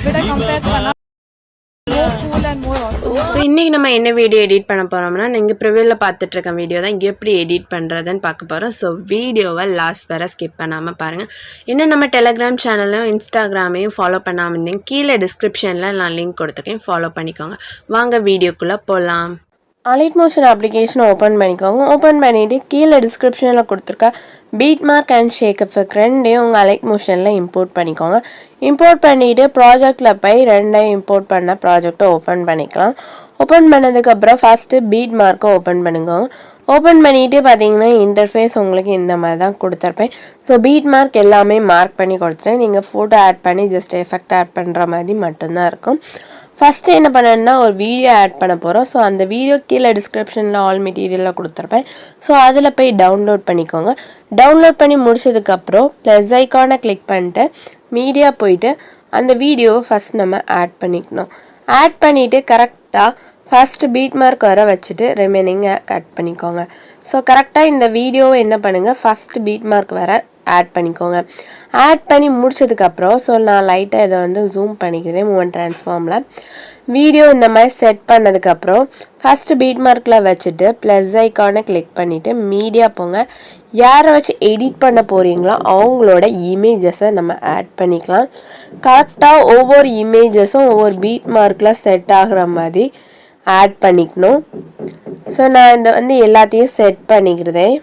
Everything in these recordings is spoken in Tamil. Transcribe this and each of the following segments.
விட கம்பேர் பண்ணா more cool and more awesome. So இன்றைக்கி நம்ம என்ன வீடியோ எடிட் பண்ண போகிறோம்னா நீங்கள் ப்ரிவியூவில் பார்த்துட்ருக்க வீடியோ தான் எப்படி எடிட் பண்ணுறதுன்னு பார்க்க போகிறோம். ஸோ வீடியோவை லாஸ்ட் வரை ஸ்கிப் பண்ணாமல் பாருங்கள். இன்னும் நம்ம டெலகிராம் சேனலையும் இன்ஸ்டாகிராமையும் ஃபாலோ பண்ணாமல் இருந்தீங்க, கீழே டிஸ்கிரிப்ஷனில் நான் லிங்க் கொடுத்துருக்கேன், ஃபாலோ பண்ணிக்கோங்க. வாங்க வீடியோக்குள்ளே போகலாம். அலைட் மோஷன் அப்ளிகேஷனை ஓப்பன் பண்ணிக்கோங்க. ஓப்பன் பண்ணிவிட்டு கீழே டிஸ்கிரிப்ஷனில் கொடுத்துருக்க பீட்மார்க் அண்ட் ஷேக் எஃபெக்ட் ரெண்டையும் உங்கள் அலைட் மோஷனில் இம்போர்ட் பண்ணிக்கோங்க. இம்போர்ட் பண்ணிவிட்டு ப்ராஜெக்டில் போய் ரெண்டையும் இம்போர்ட் பண்ண ப்ராஜெக்டை ஓப்பன் பண்ணிக்கலாம். ஓப்பன் பண்ணதுக்கப்புறம் ஃபஸ்ட்டு பீட்மார்க்கை ஓப்பன் பண்ணிக்கோங்க. ஓப்பன் பண்ணிவிட்டு பார்த்தீங்கன்னா இன்டர்ஃபேஸ் உங்களுக்கு இந்த மாதிரி தான் கொடுத்துருப்பேன். ஸோ பீட்மார்க் எல்லாமே மார்க் பண்ணி கொடுத்துட்டேன். நீங்கள் ஃபோட்டோ ஆட் பண்ணி ஜஸ்ட் எஃபெக்ட் ஆட் பண்ணுற மாதிரி மட்டும்தான் இருக்கும். ஃபஸ்ட்டு என்ன பண்ணணுன்னா ஒரு வீடியோ ஆட் பண்ண போகிறோம். ஸோ அந்த வீடியோ கீழே டிஸ்கிரிப்ஷனில் ஆல் மெட்டீரியலாக கொடுத்துருப்பேன். ஸோ அதில் போய் டவுன்லோட் பண்ணிக்கோங்க. டவுன்லோட் பண்ணி முடிச்சதுக்கப்புறம் ப்ளஸ் ஐக்கானை கிளிக் பண்ணிட்டு மீடியா போயிட்டு அந்த வீடியோவை ஃபஸ்ட் நம்ம ஆட் பண்ணிக்கணும். ஆட் பண்ணிவிட்டு கரெக்டாக ஃபஸ்ட்டு பீட்மார்க் வர வச்சுட்டு ரிமைனிங்கை கட் பண்ணிக்கோங்க. ஸோ கரெக்டாக இந்த வீடியோவை என்ன பண்ணுங்கள், ஃபஸ்ட்டு பீட்மார்க் வர ஆட் பண்ணிக்கோங்க. ஆட் பண்ணி முடிச்சதுக்கப்புறம் ஸோ நான் லைட்டாக இதை வந்து ஜூம் பண்ணிக்கிறேன் மூவ் அண்ட் ட்ரான்ஸ்ஃபார்மில். வீடியோ இந்த மாதிரி செட் பண்ணதுக்கப்புறம் ஃபஸ்ட்டு பீட்மார்க்கில் வச்சுட்டு ப்ளஸ் ஐக்கானை கிளிக் பண்ணிவிட்டு மீடியா போங்க. யாரை வச்சு எடிட் பண்ண போகிறீங்களோ அவங்களோட இமேஜஸை நம்ம ஆட் பண்ணிக்கலாம். கரெக்டாக ஒவ்வொரு இமேஜஸும் ஒவ்வொரு பீட்மார்க்கில் செட் ஆகிற மாதிரி ஆட் பண்ணிக்கணும். ஸோ நான் இந்த வந்து எல்லாத்தையும் செட் பண்ணிக்கிறேன்.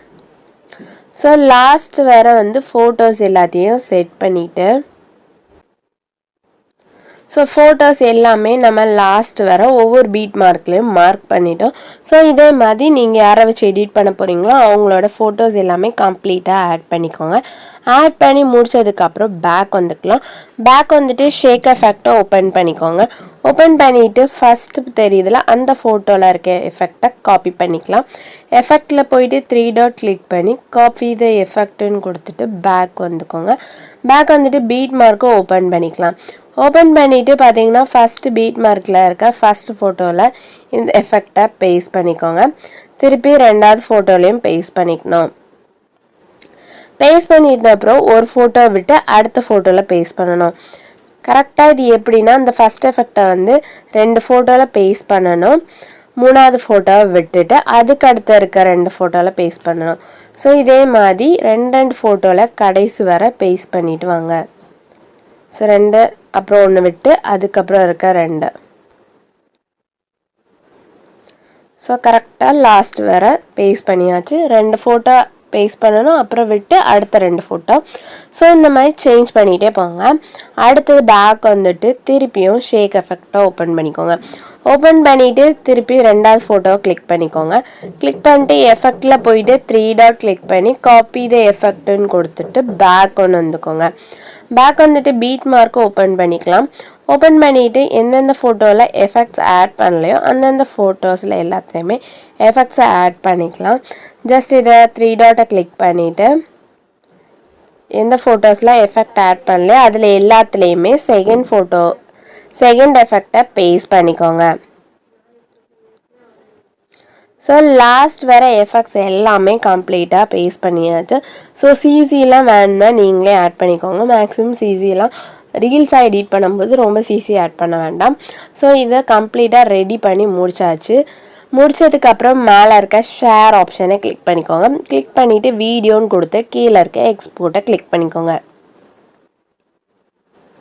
ஸோ லாஸ்ட் வேறு வந்து ஃபோட்டோஸ் எல்லாத்தையும் செட் பண்ணிவிட்டு ஸோ ஃபோட்டோஸ் எல்லாமே நம்ம லாஸ்ட் வர ஒவ்வொரு பீட் மார்க்லேயும் மார்க் பண்ணிட்டோம். ஸோ இதே மாதிரி நீங்கள் யாரை வச்சு எடிட் பண்ண போகிறீங்களோ அவங்களோட ஃபோட்டோஸ் எல்லாமே கம்ப்ளீட்டாக ஆட் பண்ணிக்கோங்க. ஆட் பண்ணி முடிச்சதுக்கப்புறம் பேக் வந்துக்கலாம். பேக் வந்துட்டு ஷேக் எஃபெக்டை ஓப்பன் பண்ணிக்கோங்க. ஓப்பன் பண்ணிவிட்டு ஃபஸ்ட்டு தெரியுதுல அந்த ஃபோட்டோவில் இருக்க எஃபெக்டை காப்பி பண்ணிக்கலாம். எஃபெக்டில் போயிட்டு 3 டாட் கிளிக் பண்ணி காப்பி த எஃபெக்ட்டுன்னு கொடுத்துட்டு பேக் வந்துக்கோங்க. பேக் வந்துட்டு பீட் மார்க்கை ஓப்பன் பண்ணிக்கலாம். ஓப்பன் பண்ணிவிட்டு பார்த்தீங்கன்னா ஃபஸ்ட்டு பீட் மார்க்கில் இருக்க ஃபஸ்ட்டு ஃபோட்டோவில் இந்த எஃபெக்டை பேஸ்ட் பண்ணிக்கோங்க. திருப்பி ரெண்டாவது ஃபோட்டோலையும் பேஸ்ட் பண்ணிக்கணும். பேஸ்ட் பண்ணிட்ட அப்புறம் ஒரு ஃபோட்டோ விட்டு அடுத்த ஃபோட்டோவில் பேஸ்ட் பண்ணணும். கரெக்டாக இது எப்படின்னா இந்த ஃபஸ்ட் எஃபெக்டை வந்து 2 ஃபோட்டோவில் பேஸ்ட் பண்ணணும். 3வது ஃபோட்டோவை விட்டுட்டு அதுக்கு அடுத்த இருக்க 2 ஃபோட்டோவில் பேஸ்ட் பண்ணணும். ஸோ இதே மாதிரி 2 ஃபோட்டோவில் கடைசி வர பேஸ்ட் பண்ணிட்டு வாங்க. ஸோ 2 அப்புறம் 1 விட்டு அதுக்கப்புறம் இருக்க 2. ஸோ கரெக்டாக லாஸ்ட் வர பேஸ்ட் பண்ணியாச்சு. 2 ஃபோட்டோ பேஸ்ட் பண்ணணும், அப்புறம் விட்டு அடுத்த 2 ஃபோட்டோ. ஸோ இந்த மாதிரி சேஞ்ச் பண்ணிகிட்டே போங்க. அடுத்தது பேக் வந்துட்டு திருப்பியும் ஷேக் எஃபெக்டை ஓப்பன் பண்ணிக்கோங்க. ஓப்பன் பண்ணிவிட்டு திருப்பி 2வது ஃபோட்டோவை கிளிக் பண்ணிக்கோங்க. கிளிக் பண்ணிட்டு எஃபெக்டில் போயிட்டு 3 டாட் கிளிக் பண்ணி காப்பி த எஃபெக்ட்டுன்னு கொடுத்துட்டு பேக் ஒன்று வந்துக்கோங்க. பேக் வந்துட்டு பீட் மார்க்கை ஓப்பன் பண்ணிக்கலாம். ஓப்பன் பண்ணிவிட்டு எந்தெந்த ஃபோட்டோவில் எஃபெக்ட்ஸ் ஆட் பண்ணலையோ அந்தந்த ஃபோட்டோஸில் எல்லாத்தையுமே எஃபெக்ட்ஸை ஆட் பண்ணிக்கலாம். ஜஸ்ட் இதை 3 டாட்டை கிளிக் பண்ணிவிட்டு எந்த ஃபோட்டோஸில் எஃபெக்ட் ஆட் பண்ணலையோ அதில் எல்லாத்துலேயுமே செகண்ட் எஃபெக்டை பேஸ்ட் பண்ணிக்கோங்க. ஸோ லாஸ்ட் வர எஃபெக்ட்ஸ் எல்லாமே கம்ப்ளீட்டாக பேஸ்ட் பண்ணியாச்சு. ஸோ சிசிலாம் வேணும்னா நீங்களே ஆட் பண்ணிக்கோங்க. மேக்ஸிமம் சிசிலாம் ரீல்ஸாக எடிட் பண்ணும்போது ரொம்ப சிசி ஆட் பண்ண வேண்டாம். ஸோ இதை கம்ப்ளீட்டாக ரெடி பண்ணி முடிச்சாச்சு. முடிச்சதுக்கப்புறம் மேலே இருக்க ஷேர் ஆப்ஷனை கிளிக் பண்ணிக்கோங்க. கிளிக் பண்ணிவிட்டு வீடியோன்னு கொடுத்து கீழே இருக்க எக்ஸ்போர்ட்டை கிளிக் பண்ணிக்கோங்க.